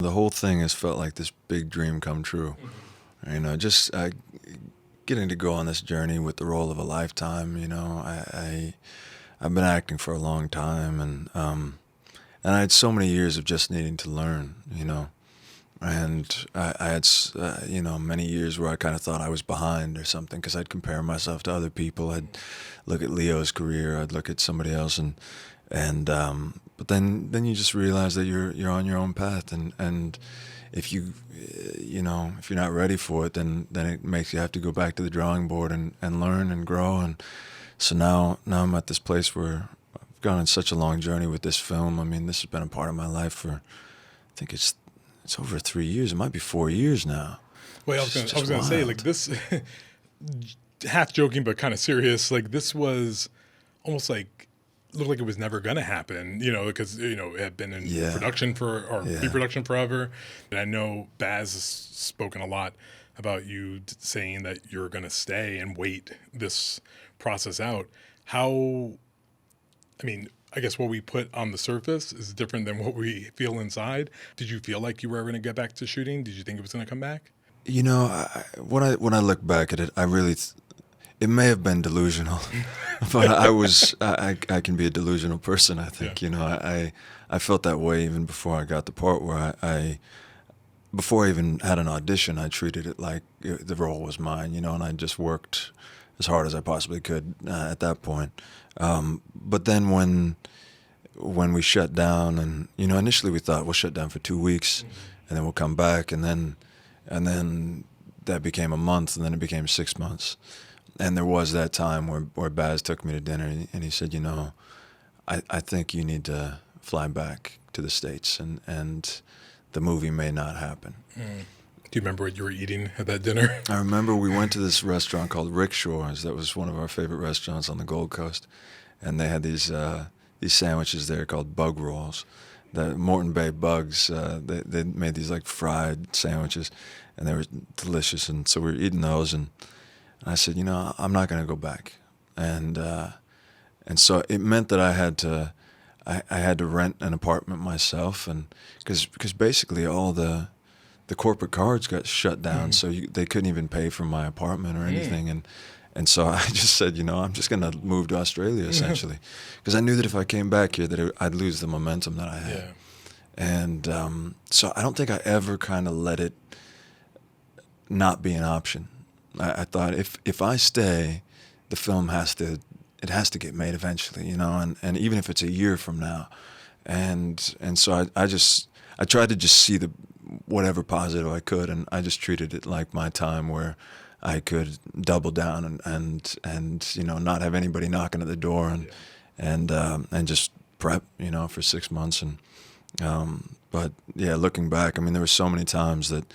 The whole thing has felt like this big dream come true. You know, just getting to go on this journey with the role of a lifetime. You know, I've been acting for a long time, and I had so many years of just needing to learn. You know, and I had you know, many years where I kind of thought I was behind or something because I'd compare myself to other people. I'd look at Leo's career, I'd look at somebody else, and but then you just realize that you're on your own path, and if you you know, if you're not ready for it, then it makes you have to go back to the drawing board and learn and grow. And so now I'm at this place where I've gone on such a long journey with this film. I mean, this has been a part of my life for, I think it's over 3 years. It might be 4 years now. Well, I was gonna say, like, this, half joking but kind of serious. Like, this was almost like looked like it was never gonna happen. You know, because it had been in production pre-production forever. And I know Baz has spoken a lot about you saying that you're gonna stay and wait this process out. How? I mean, I guess what we put on the surface is different than what we feel inside. Did you feel like you were ever going to get back to shooting? Did you think it was going to come back? You know, when I look back at it, I really, it may have been delusional, but I can be a delusional person. I think you know I felt that way even before I got the part where before I even had an audition, I treated it like the role was mine. You know, and I just worked as hard as I possibly could at that point. But then when we shut down, and you know, initially we thought we'll shut down for 2 weeks, and then we'll come back, and then that became a month, and then it became 6 months. And there was that time where Baz took me to dinner, and he said, you know, I think you need to fly back to the States, and the movie may not happen. Do you remember what you were eating at that dinner? I remember we went to this restaurant called Rickshaw's. That was one of our favorite restaurants on the Gold Coast, and they had these sandwiches there called bug rolls. The Morton Bay bugs. They made these like fried sandwiches, and they were delicious. And so we were eating those, and I said, you know, I'm not going to go back, and so it meant that I had to rent an apartment myself, and because basically all the corporate cards got shut down, so they couldn't even pay for my apartment or anything, and so I just said, you know, I'm just going to move to Australia essentially, because I knew that if I came back here that I'd lose the momentum that I had, and so I don't think I ever kind of let it not be an option. I thought if I stay, the film has to get made eventually, you know, and even if it's a year from now, and so I tried to just see whatever positive I could, and I just treated it like my time where I could double down and you know, not have anybody knocking at the door, and just prep, you know, for 6 months. And but yeah, looking back, I mean, there were so many times that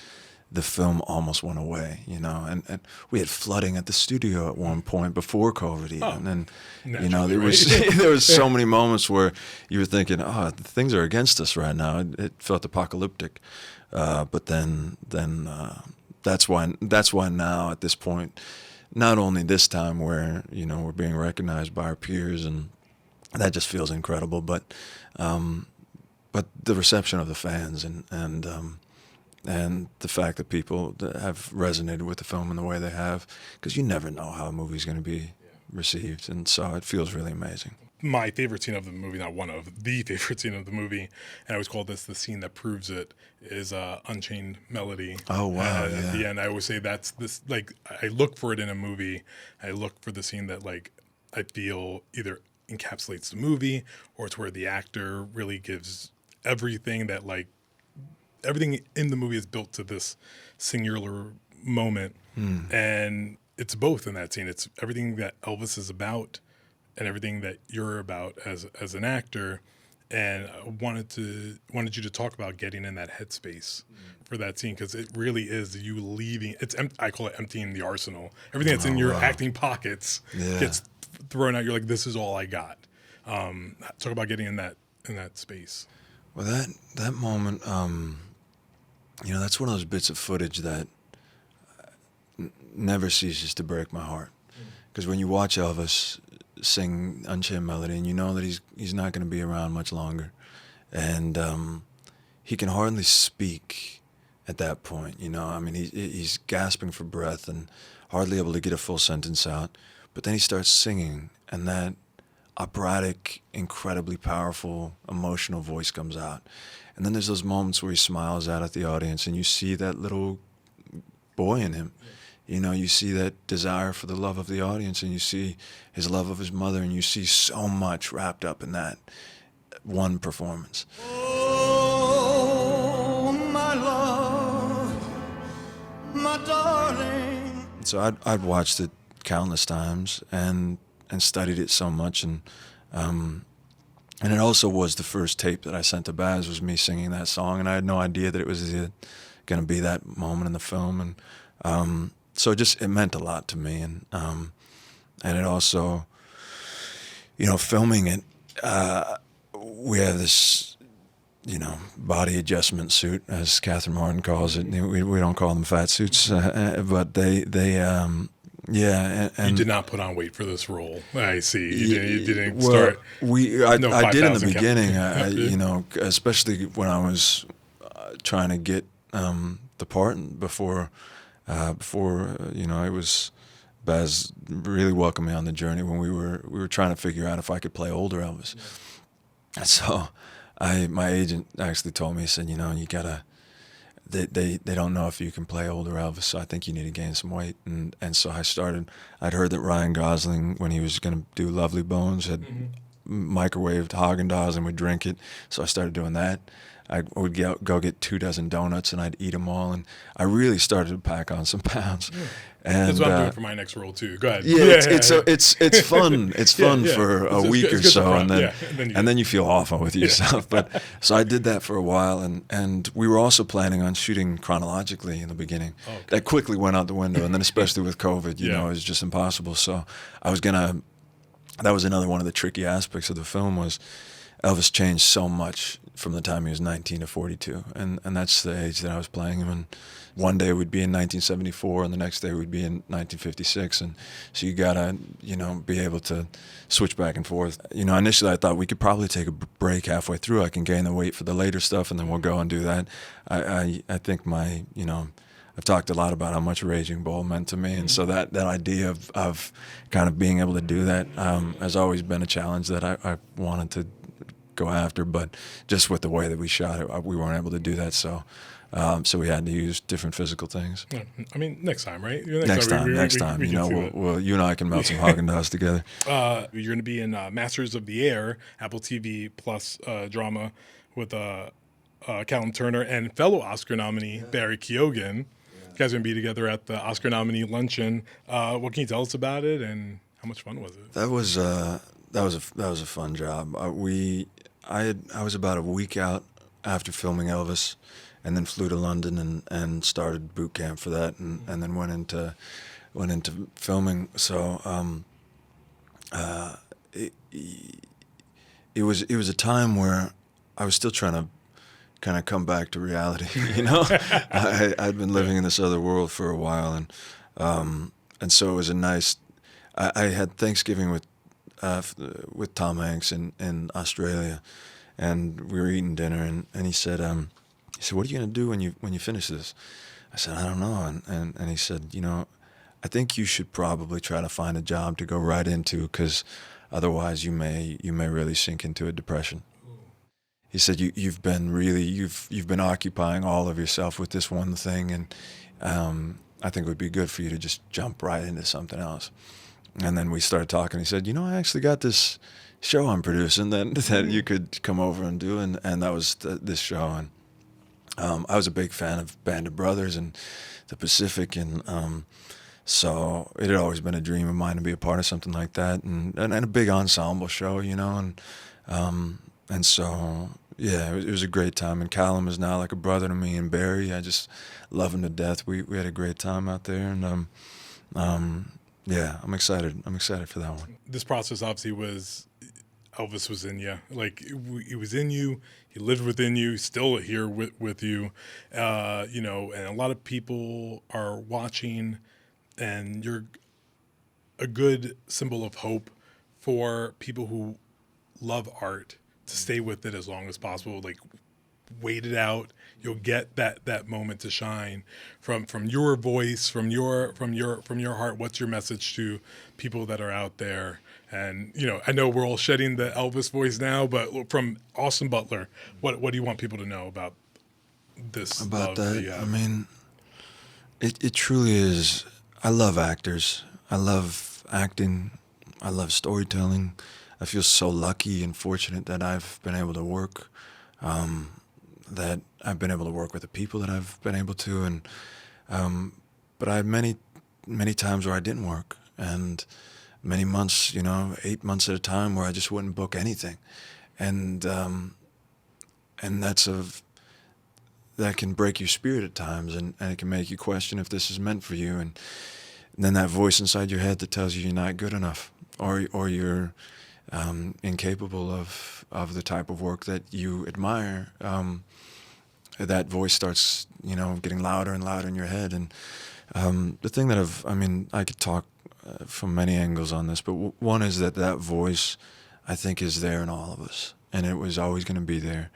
the film almost went away, you know, and we had flooding at the studio at one point before COVID even, and you know, there was there was so many moments where you were thinking, oh, things are against us right now. It felt apocalyptic, but then that's why now at this point, not only this time where, you know, we're being recognized by our peers, and that just feels incredible, but the reception of the fans, and the fact that people that have resonated with the film in the way they have, because you never know how a movie's going to be received, and so it feels really amazing. My favorite scene of the movie, not one of the favorite scene of the movie, and I always call this the scene that proves it, is Unchained Melody. Oh wow! At the end, I always say that's this. Like, I look for it in a movie. I look for the scene that, like, I feel either encapsulates the movie, or it's where the actor really gives everything that, like, everything in the movie is built to this singular moment, and it's both in that scene. It's everything that Elvis is about, and everything that you're about as an actor. And I wanted you to talk about getting in that headspace for that scene, because it really is you leaving. I call it emptying the arsenal. Everything that's in your acting pockets gets thrown out. You're like, this is all I got. Talk about getting in that space. Well, that moment. You know, that's one of those bits of footage that never ceases to break my heart. Because when you watch Elvis sing Unchained Melody, and you know that he's not going to be around much longer, and he can hardly speak at that point. I mean, he's gasping for breath and hardly able to get a full sentence out. But then he starts singing, and that operatic, incredibly powerful, emotional voice comes out. And then there's those moments where he smiles out at the audience, and you see that little boy in him. You see that desire for the love of the audience, and you see his love of his mother, and you see so much wrapped up in that one performance. Oh, my love, my darling. So I'd watched it countless times and studied it so much, and it also was the first tape that I sent to Baz, was me singing that song, and I had no idea that it was going to be that moment in the film, and so it meant a lot to me, and it also, filming it, we have this, body adjustment suit, as Catherine Martin calls it. We don't call them fat suits, but they yeah. And you did not put on weight for this role. I see. You didn't start. I did in the 5,000 beginning. Especially when I was trying to get the part before it was. Baz really welcomed me on the journey when we were trying to figure out if I could play older Elvis. Yeah. And so my agent actually told me, he said, you gotta, they don't know if you can play older Elvis, so I think you need to gain some weight. And so I'd heard that Ryan Gosling, when he was going to do Lovely Bones, had microwaved Häagen-Dazs and would drink it. So I started doing that. I would go get 24 donuts, and I'd eat them all, and I really started to pack on some pounds. Yeah. And that's what I'm doing for my next role too. Go ahead. Yeah, it's fun. It's fun for a week or so, and then you feel awful with yourself. But so I did that for a while, and we were also planning on shooting chronologically in the beginning. Oh, okay. That quickly went out the window, and then especially with COVID, it was just impossible. So I was gonna. That was another one of the tricky aspects of the film, was Elvis changed so much from the time he was 19 to 42, and that's the age that I was playing him. And one day we'd be in 1974, and the next day we'd be in 1956, and so you gotta, be able to switch back and forth. Initially I thought we could probably take a break halfway through. I can gain the weight for the later stuff, and then we'll go and do that. I think I've talked a lot about how much Raging Bull meant to me, and so that idea of kind of being able to do that has always been a challenge that I wanted to go after, but just with the way that we shot it, we weren't able to do that. So we had to use different physical things. Yeah. I mean, next time, right? Next time. We'll you and I can melt some Häagen-Dazs together. You're going to be in Masters of the Air, Apple TV Plus drama with Callum Turner and fellow Oscar nominee Barry Keoghan. You guys are going to be together at the Oscar nominee luncheon. What can you tell us about it, and how much fun was it? That was a fun job. I was about a week out after filming Elvis, and then flew to London and started boot camp for that, and then went into filming. So it was a time where I was still trying to kind of come back to reality. I'd been living in this other world for a while, and so it was a nice. I had Thanksgiving with Tom Hanks in Australia, and we were eating dinner, and he said, "What are you going to do when you finish this?" I said, "I don't know," and he said, "I think you should probably try to find a job to go right into, because otherwise you may really sink into a depression." He said, "You've been occupying all of yourself with this one thing, and I think it would be good for you to just jump right into something else." And then we started talking. He said, "I actually got this show I'm producing that you could come over and do," and that was this show. And I was a big fan of Band of Brothers and the Pacific, and so it had always been a dream of mine to be a part of something like that, and a big ensemble show, and so yeah, it was a great time. And Callum is now like a brother to me, and Barry, I just love him to death. We had a great time out there, and yeah, I'm excited. I'm excited for that one. This process obviously was, Elvis was in you. Like, he was in you. He lived within you. He's still here with you. And a lot of people are watching, and you're a good symbol of hope for people who love art to stay with it as long as possible. Like, wait it out. You'll get that moment to shine from your voice, from your heart. What's your message to people that are out there? And I know we're all shedding the Elvis voice now, but from Austin Butler, what do you want people to know about this? About love that, you have? I mean, it truly is. I love actors. I love acting. I love storytelling. I feel so lucky and fortunate that I've been able to work, that I've been able to work with the people that I've been able to, and but I had many times where I didn't work, and many months, 8 months at a time, where I just wouldn't book anything, and that can break your spirit at times, and it can make you question if this is meant for you, and then that voice inside your head that tells you you're not good enough, or you're incapable of the type of work that you admire. That voice starts, getting louder and louder in your head. And the thing that I could talk from many angles on this, but one is that voice, I think, is there in all of us, and it was always going to be there.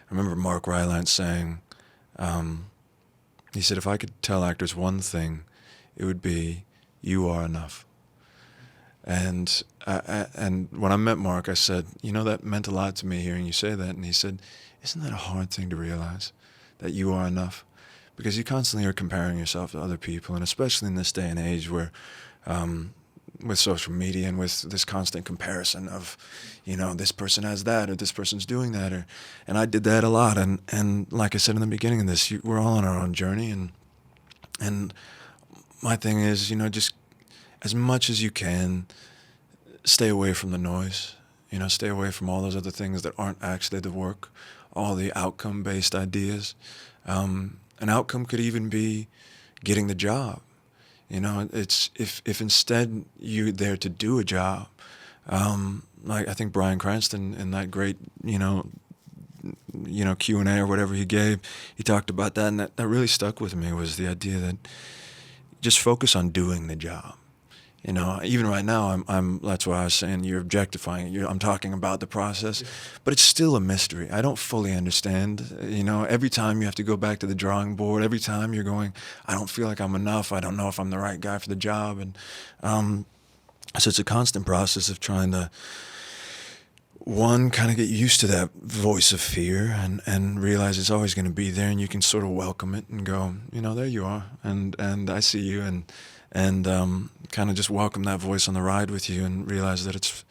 I remember Mark Rylance saying, he said, if I could tell actors one thing, it would be, you are enough. And when I met Mark, I said, that meant a lot to me hearing you say that. And he said, isn't that a hard thing to realize, that you are enough? Because you constantly are comparing yourself to other people, and especially in this day and age where, with social media and with this constant comparison of, this person has that, or this person's doing that, and I did that a lot. And like I said in the beginning of this, we're all on our own journey, and my thing is, just as much as you can, stay away from the noise. Stay away from all those other things that aren't actually the work, all the outcome-based ideas. An outcome could even be getting the job. It's if instead you're there to do a job, like I think Bryan Cranston in that great, Q&A or whatever he gave, he talked about that, and that really stuck with me, was the idea that just focus on doing the job. Even right now, that's why I was saying you're objectifying it. I'm talking about the process, but it's still a mystery. I don't fully understand. Every time you have to go back to the drawing board. Every time you're going, I don't feel like I'm enough. I don't know if I'm the right guy for the job. And so it's a constant process of trying to, one, kind of get used to that voice of fear and realize it's always going to be there, and you can sort of welcome it and go, there you are, and I see you, and kind of just welcome that voice on the ride with you, and realize that it's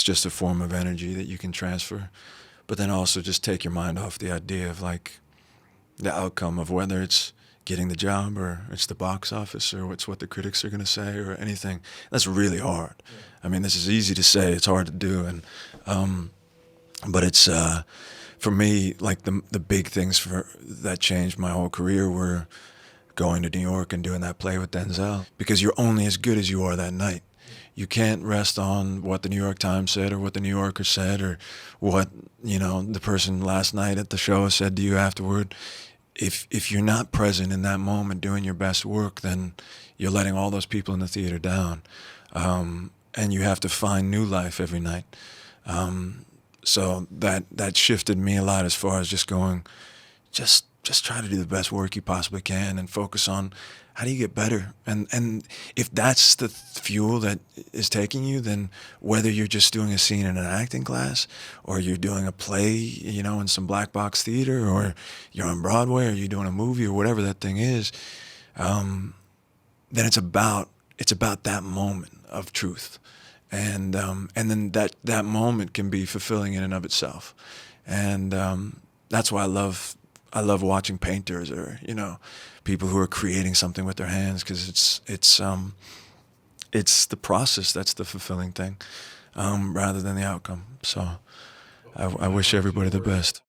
just a form of energy that you can transfer, but then also just take your mind off the idea of like the outcome of whether it's getting the job, or it's the box office, or it's what the critics are going to say, or anything. That's really hard. I mean, this is easy to say, it's hard to do, and but it's for me, like the big things that changed my whole career were going to New York and doing that play with Denzel, because you're only as good as you are that night. You can't rest on what the New York Times said, or what the New Yorker said, or what the person last night at the show said to you afterward. If you're not present in that moment doing your best work, then you're letting all those people in the theater down, and you have to find new life every night. So that shifted me a lot, as far as just going, just try to do the best work you possibly can, and focus on how do you get better. And if that's the fuel that is taking you, then whether you're just doing a scene in an acting class, or you're doing a play, in some black box theater, or you're on Broadway, or you're doing a movie, or whatever that thing is, then it's about that moment of truth. And then that moment can be fulfilling in and of itself. And that's why I love watching painters, or people who are creating something with their hands, because it's the process that's the fulfilling thing, rather than the outcome. So I wish everybody the best.